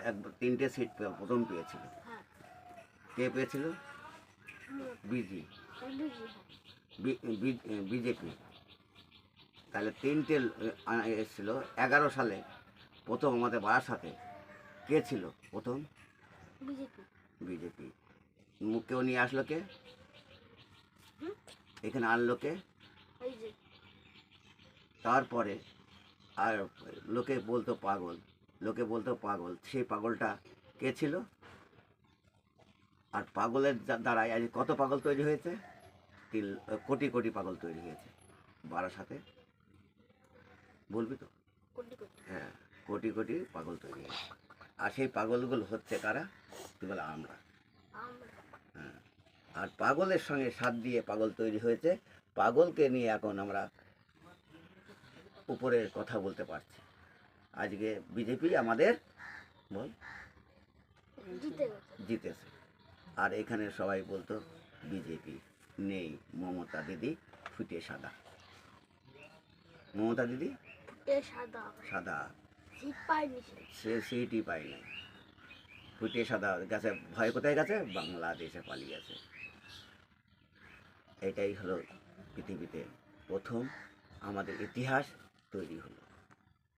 একবার 3টে সিট প্রথম পেয়েছিল। হ্যাঁ কে পেয়েছিল? Busy BJP. তাহলে 3টে এসেছিল। 11 সালে প্রথম আমাদের বারাসাতে কে ছিল প্রথম? বিজেপি। বিজেপি। কেউ নিয়ে আসলো কে? এখানে আনলো কে? এই যে তারপরে আর লোকে বলতো পাগল, লোকে বলতো পাগল। সেই পাগলটা কে ছিল? আর পাগলের দ্বারাই আজ কত পাগল তৈরি হয়েছে? কোটি কোটি পাগল তৈরি হয়েছে বারাসাতে। বলবি তো? কোটি কোটি। হ্যাঁ, কোটি কোটি পাগল তৈরি হয়েছে। আর সেই পাগলগুলো হচ্ছে কারা? তুই বলে আমরা। হ্যাঁ, আর পাগলের সঙ্গে সাথ দিয়ে পাগল তৈরি হয়েছে। পাগলকে নিয়ে এখন আমরা উপরের কথা বলতে পারছি। আজকে বিজেপি আমাদের বল জিতেছে। আর এখানে সবাই বলতো বিজেপি নেই, মমতা দিদি ফুটে সাদা। মমতা দিদি সাদা, সে সিটই পায়নি। ফুটে সাদা গেছে। ভয় কোথায় গেছে? বাংলাদেশে পালিয়ে গেছে। এটাই হলো পৃথিবীতে প্রথম আমাদের ইতিহাস তৈরি হলো।